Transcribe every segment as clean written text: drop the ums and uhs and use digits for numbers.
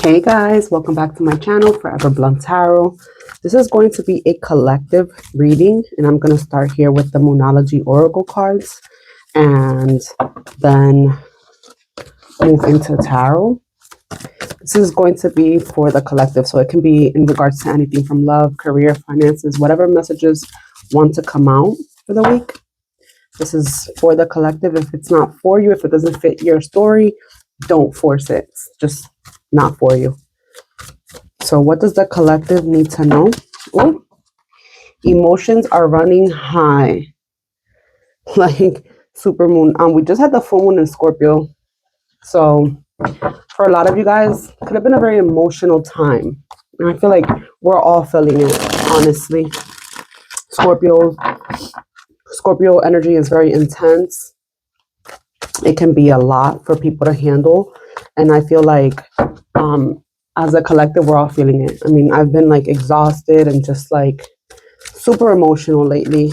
Hey guys, welcome back to my channel, Forever Blunt Tarot. This is going to be a collective reading, and I'm going to start here with the Moonology Oracle cards and then move into Tarot. This is going to be for the collective, so it can be in regards to anything from love, career, finances, whatever messages want to come out for the week. This is for the collective. If it's not for you, if it doesn't fit your story, don't force it. It's just not for you. So what does the collective need to know? Ooh, emotions are running high. Like super moon. We just had the full moon in Scorpio. So for a lot of you guys, it could have been a very emotional time. And I feel like we're all feeling it, honestly. Scorpio energy is very intense. It can be a lot for people to handle. And I feel like as a collective, we're all feeling it. I mean, I've been like exhausted and just like super emotional lately,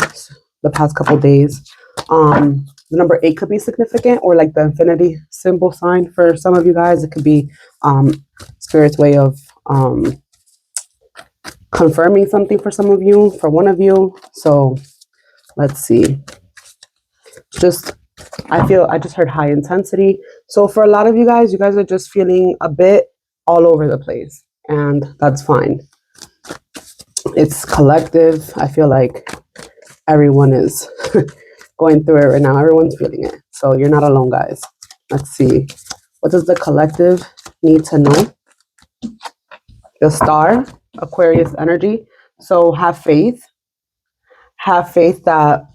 the past couple days. The number 8 could be significant, or like the infinity symbol sign for some of you guys. It could be Spirit's way of confirming something for some of you, for one of you. So let's see. I just heard high intensity. So for a lot of you guys are just feeling a bit all over the place, and that's fine. It's collective. I feel like everyone is going through it right now. Everyone's feeling it. So you're not alone, guys. Let's see. What does the collective need to know? The star, Aquarius energy. So have faith. Have faith that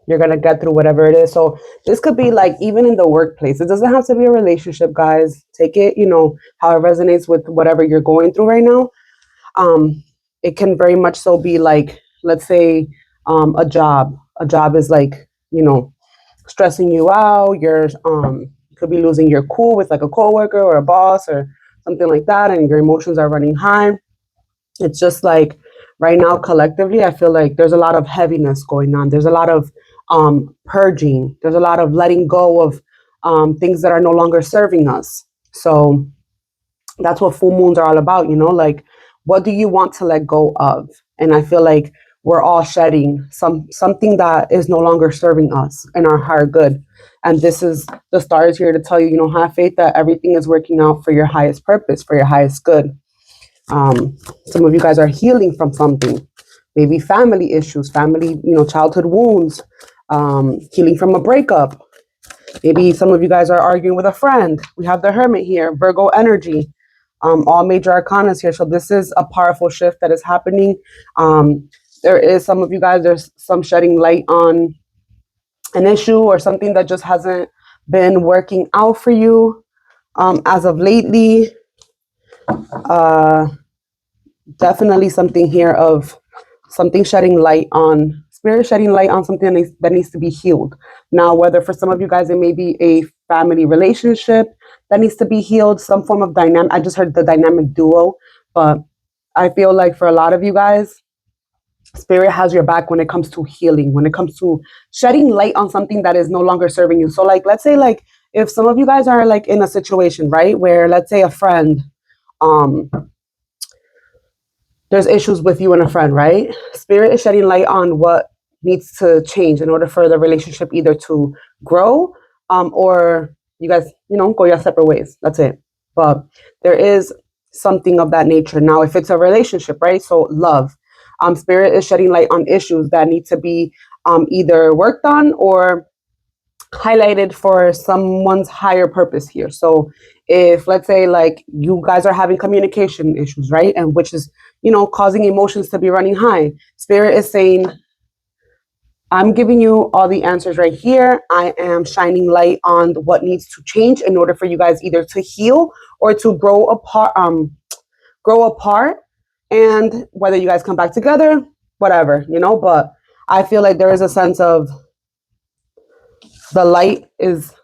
you're going to get through whatever it is. So this could be like even in the workplace. It doesn't have to be a relationship, guys. Take it, how it resonates with whatever you're going through right now. It can very much so be like, let's say, a job. A job is like, stressing you out. You're could be losing your cool with like a coworker or a boss or something like that, and your emotions are running high. It's just like right now, collectively, I feel like there's a lot of heaviness going on. There's a lot of purging. There's a lot of letting go of things that are no longer serving us. So that's what full moons are all about, like what do you want to let go of? And I feel like we're all shedding something that is no longer serving us and our higher good. And this is the stars here to tell you, have faith that everything is working out for your highest purpose, for your highest good. Some of you guys are healing from something, maybe family issues, family, childhood wounds, healing from a breakup. Maybe some of you guys are arguing with a friend. We have the Hermit here, Virgo energy, all major arcanas here. So this is a powerful shift that is happening. There is some of you guys, there's some shedding light on an issue or something that just hasn't been working out for you as of lately. Definitely something here of something shedding light on, Spirit shedding light on something that needs to be healed. Now, whether for some of you guys, it may be a family relationship that needs to be healed, some form of dynamic. I just heard the dynamic duo, but I feel like for a lot of you guys, Spirit has your back when it comes to healing, when it comes to shedding light on something that is no longer serving you. So like, let's say like if some of you guys are like in a situation, right, where let's say a friend, there's issues with you and a friend, right? Spirit is shedding light on what needs to change in order for the relationship either to grow or you guys, go your separate ways. That's it. But there is something of that nature. Now, if it's a relationship, right? So love. Spirit is shedding light on issues that need to be either worked on or highlighted for someone's higher purpose here. So if let's say like you guys are having communication issues, right? And which is, causing emotions to be running high. Spirit is saying, I'm giving you all the answers right here. I am shining light on what needs to change in order for you guys either to heal or to grow apart, and whether you guys come back together, whatever, but I feel like there is a sense of the light is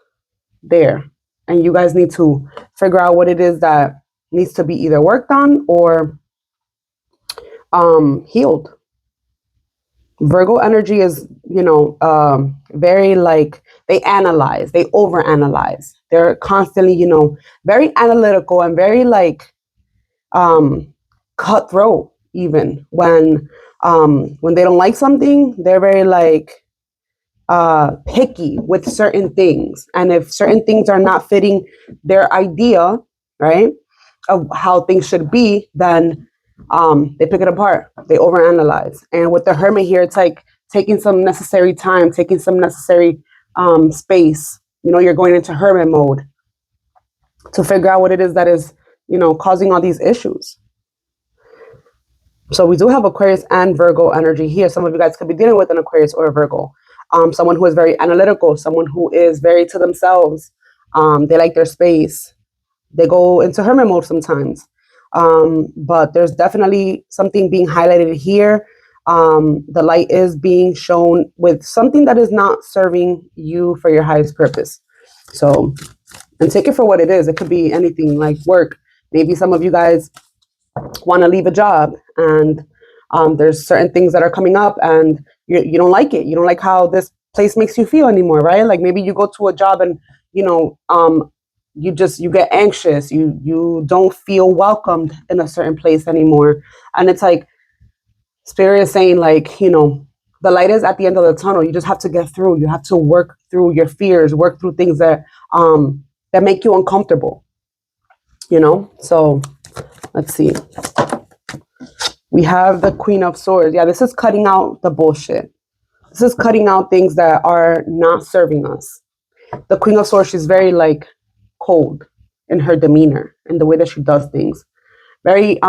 there and you guys need to figure out what it is that needs to be either worked on or healed. Virgo energy is, very like they analyze, they overanalyze. They're constantly, very analytical and very like cutthroat. Even when they don't like something, they're very like picky with certain things, and if certain things are not fitting their idea, right, of how things should be, then they pick it apart. They overanalyze. And with the Hermit here, it's like taking some necessary time, taking some necessary space. You're going into Hermit mode to figure out what it is that is, causing all these issues. So we do have Aquarius and Virgo energy here. Some of you guys could be dealing with an Aquarius or a Virgo. Someone who is very analytical, someone who is very to themselves. They like their space. They go into hermit mode sometimes. But there's definitely something being highlighted here. The light is being shown with something that is not serving you for your highest purpose. So, and take it for what it is. It could be anything like work. Maybe some of you guys want to leave a job, and there's certain things that are coming up, and you don't like it. You don't like how this place makes you feel anymore, right? Like maybe you go to a job and you get anxious. You don't feel welcomed in a certain place anymore, and it's like Spirit is saying, like, the light is at the end of the tunnel. You just have to get through. You have to work through your fears, work through things that make you uncomfortable. So let's see. We have the Queen of Swords. Yeah, this is cutting out the bullshit. This is cutting out things that are not serving us. The Queen of Swords, she's very like cold in her demeanor and the way that she does things. Very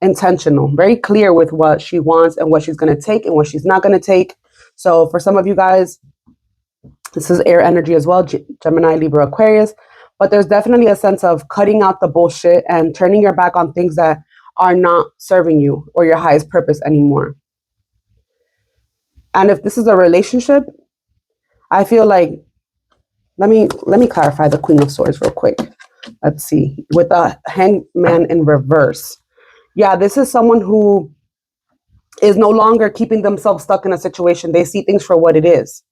intentional, very clear with what she wants and what she's going to take and what she's not going to take. So for some of you guys, this is air energy as well, Gemini, Libra, Aquarius. But there's definitely a sense of cutting out the bullshit and turning your back on things that are not serving you or your highest purpose anymore. And if this is a relationship, I feel like, let me clarify the Queen of Swords real quick. Let's see. With the Hangman in reverse. Yeah, this is someone who is no longer keeping themselves stuck in a situation. They see things for what it is.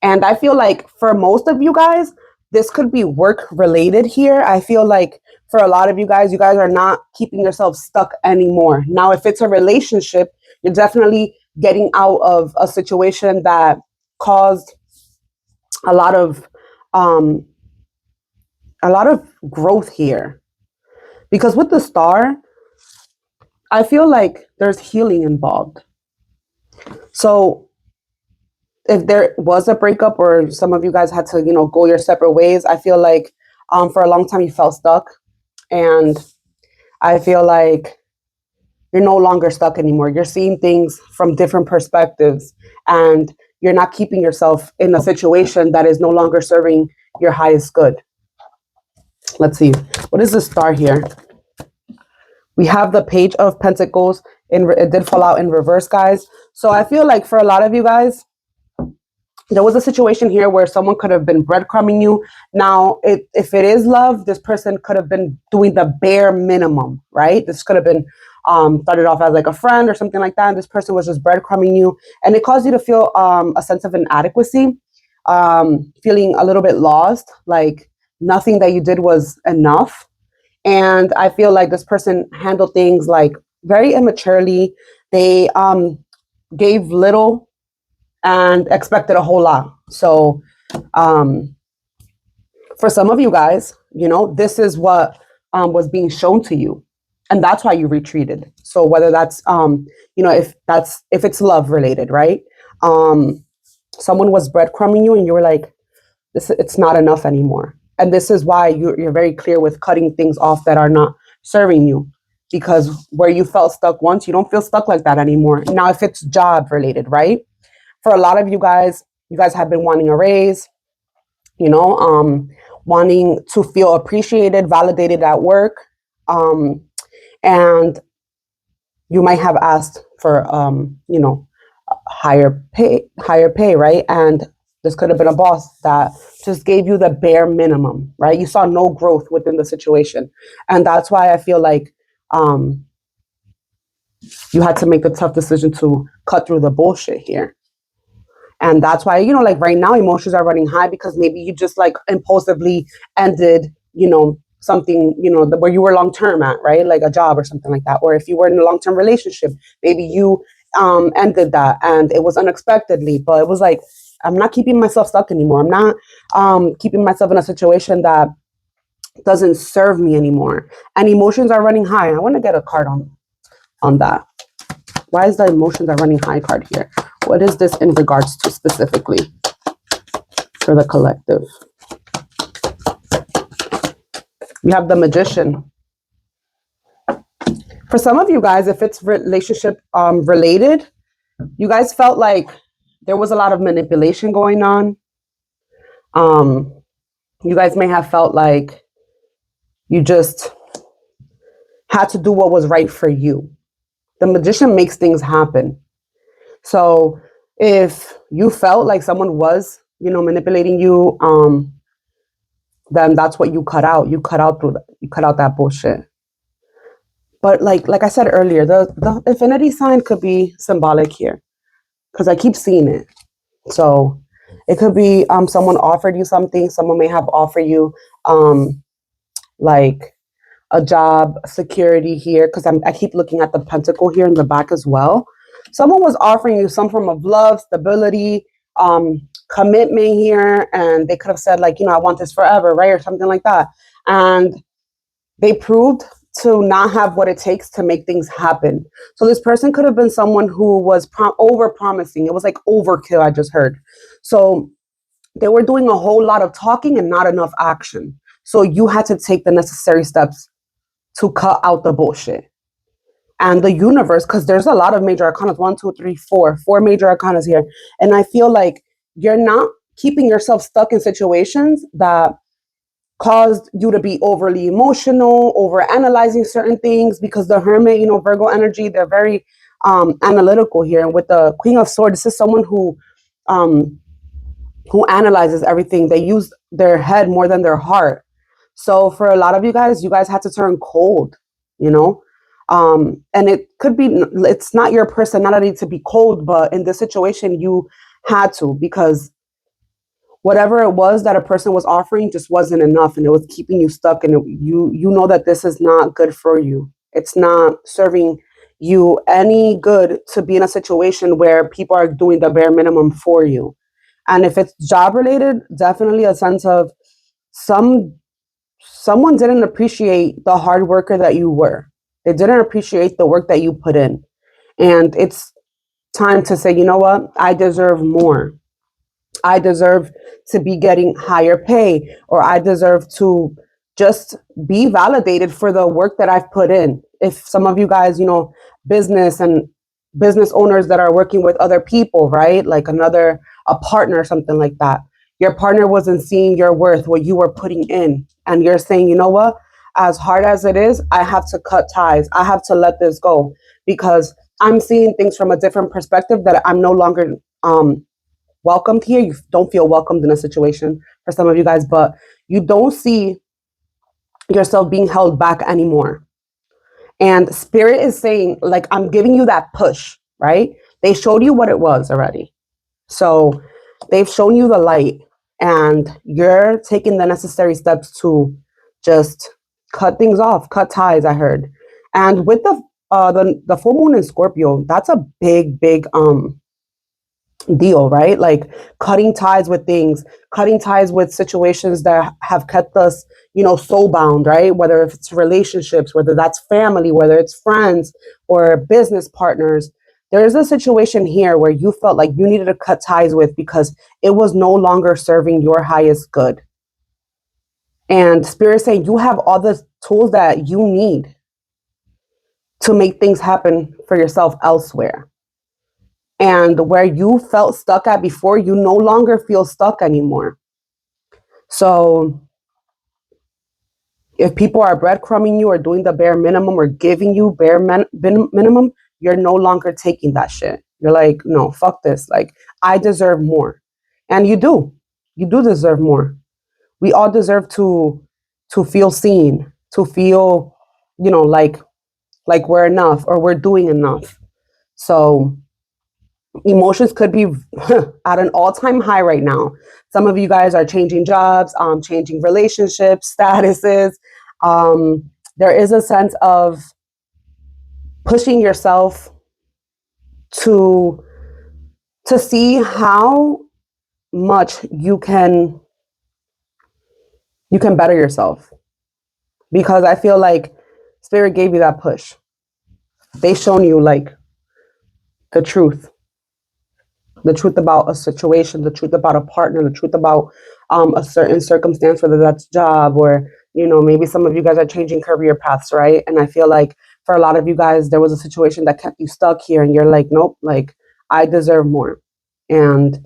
And I feel like for most of you guys, this could be work related here. I feel like for a lot of you guys are not keeping yourselves stuck anymore. Now, if it's a relationship, you're definitely getting out of a situation that caused a lot of growth here. Because with the Star, I feel like there's healing involved. So if there was a breakup or some of you guys had to, go your separate ways, I feel like for a long time you felt stuck. And I feel like you're no longer stuck anymore. You're seeing things from different perspectives, and you're not keeping yourself in a situation that is no longer serving your highest good. Let's see. What is the Star here? We have the Page of Pentacles. It did fall out in reverse, guys. So I feel like for a lot of you guys, there was a situation here where someone could have been breadcrumbing you. Now, if it is love, this person could have been doing the bare minimum, right? This could have been started off as like a friend or something like that. And this person was just breadcrumbing you. And it caused you to feel a sense of inadequacy, feeling a little bit lost, like nothing that you did was enough. And I feel like this person handled things like very immaturely. They gave little and expected a whole lot. So for some of you guys, this is what was being shown to you. And that's why you retreated. So whether that's, if it's love related, right? Someone was breadcrumbing you and you were like, it's not enough anymore. And this is why you're very clear with cutting things off that are not serving you. Because where you felt stuck once, you don't feel stuck like that anymore. Now, if it's job related, right? For a lot of you guys have been wanting a raise, wanting to feel appreciated, validated at work. And you might have asked for, higher pay, right? And this could have been a boss that just gave you the bare minimum, right? You saw no growth within the situation. And that's why I feel like you had to make the tough decision to cut through the bullshit here. And that's why, like right now, emotions are running high because maybe you just like impulsively ended, something, where you were long term at, right? Like a job or something like that. Or if you were in a long term relationship, maybe you ended that and it was unexpectedly, but it was like, I'm not keeping myself stuck anymore. I'm not keeping myself in a situation that doesn't serve me anymore. And emotions are running high. I want to get a card on that. Why is the emotions are running high card here? What is this in regards to specifically for the collective? We have the Magician. For some of you guys, if it's relationship related, you guys felt like there was a lot of manipulation going on. You guys may have felt like you just had to do what was right for you. The Magician makes things happen. So if you felt like someone was, manipulating you, then that's what you cut out. You cut out that bullshit. But like I said earlier, the infinity sign could be symbolic here because I keep seeing it. So it could be someone offered you something. Someone may have offered you like a job security here, because I keep looking at the pentacle here in the back as well. Someone was offering you some form of love, stability, commitment here, and they could have said like, I want this forever, right, or something like that. And they proved to not have what it takes to make things happen. So this person could have been someone who was over promising. It was like overkill, I just heard. So they were doing a whole lot of talking and not enough action. So you had to take the necessary steps to cut out the bullshit. And the universe, because there's a lot of major arcanas, 1, 2, 3, 4 major arcanas here. And I feel like you're not keeping yourself stuck in situations that caused you to be overly emotional, over analyzing certain things, because the Hermit, Virgo energy, they're very analytical here. And with the Queen of Swords, this is someone who analyzes everything. They use their head more than their heart. So for a lot of you guys had to turn cold, and it could be, it's not your personality to be cold, but in this situation you had to, because whatever it was that a person was offering just wasn't enough, and it was keeping you stuck, and you know that this is not good for you. It's not serving you any good to be in a situation where people are doing the bare minimum for you. And if it's job related, definitely a sense of someone didn't appreciate the hard worker that you were. They didn't appreciate the work that you put in. And it's time to say, you know what? I deserve more. I deserve to be getting higher pay, or I deserve to just be validated for the work that I've put in. If some of you guys, business and business owners that are working with other people, right? Like a partner or something like that. Your partner wasn't seeing your worth, what you were putting in. And you're saying, you know what? As hard as it is, I have to cut ties. I have to let this go, because I'm seeing things from a different perspective that I'm no longer welcomed here. You don't feel welcomed in a situation for some of you guys, but you don't see yourself being held back anymore. And Spirit is saying, like, I'm giving you that push, right? They showed you what it was already. So they've shown you the light, and you're taking the necessary steps to just cut things off, cut ties, I heard. And with the full moon in Scorpio, that's a big deal, right? Like cutting ties with things, cutting ties with situations that have kept us, soul bound, right? Whether it's relationships, whether that's family, whether it's friends or business partners. There's a situation here where you felt like you needed to cut ties with because it was no longer serving your highest good. And Spirit saying you have all the tools that you need to make things happen for yourself elsewhere. And where you felt stuck at before, you no longer feel stuck anymore. So if people are breadcrumbing you or doing the bare minimum or giving you bare minimum, you're no longer taking that shit. You're like, no, fuck this. Like, I deserve more. And you do. You do deserve more. We all deserve to feel seen, to feel, like we're enough or we're doing enough. So emotions could be at an all-time high right now. Some of you guys are changing jobs, changing relationships, statuses. There is a sense of pushing yourself to see how much you can better yourself, because I feel like spirit gave you that push. They shown you like the truth, the truth about a situation, the truth about a partner, the truth about a certain circumstance, whether that's job or, maybe some of you guys are changing career paths, right? And I feel like for a lot of you guys, there was a situation that kept you stuck here and you're like, nope, like I deserve more. And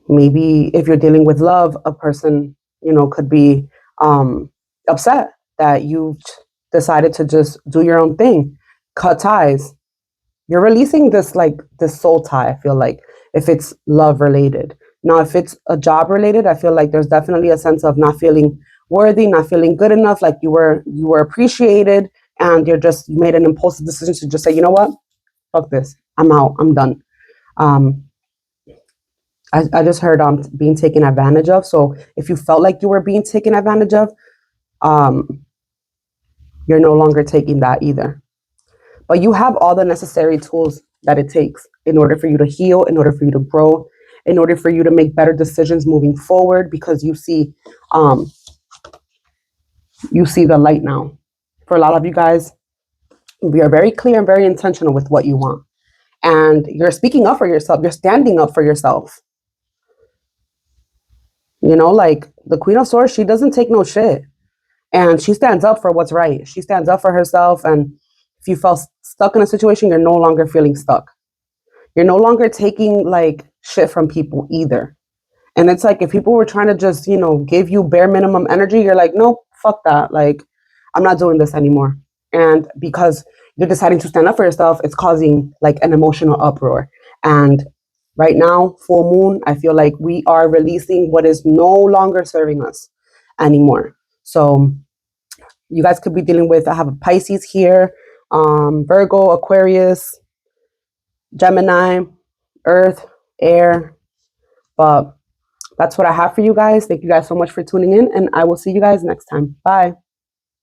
maybe if you're dealing with love, a person, could be upset that you decided to just do your own thing, cut ties. You're releasing this soul tie, I feel like, if it's love related. Now, if it's a job related, I feel like there's definitely a sense of not feeling worthy, not feeling good enough, like you were appreciated, and you made an impulsive decision to just say, you know what? Fuck this. I'm out. I'm done. Um, I just heard being taken advantage of. So if you felt like you were being taken advantage of, um, you're no longer taking that either. But you have all the necessary tools that it takes in order for you to heal, in order for you to grow, in order for you to make better decisions moving forward, because you see the light now. For a lot of you guys, we are very clear and very intentional with what you want. And you're speaking up for yourself. You're standing up for yourself. Like the Queen of Swords, she doesn't take no shit. And she stands up for what's right. She stands up for herself. And if you felt stuck in a situation, you're no longer feeling stuck. You're no longer taking like shit from people either. And it's like if people were trying to just, give you bare minimum energy, you're like, nope, fuck that. Like, I'm not doing this anymore. And because you're deciding to stand up for yourself, it's causing like an emotional uproar. And right now, full moon, I feel like we are releasing what is no longer serving us anymore. So you guys could be dealing with, I have a Pisces here, Virgo, Aquarius, Gemini, Earth, Air. But that's what I have for you guys. Thank you guys so much for tuning in, and I will see you guys next time. Bye.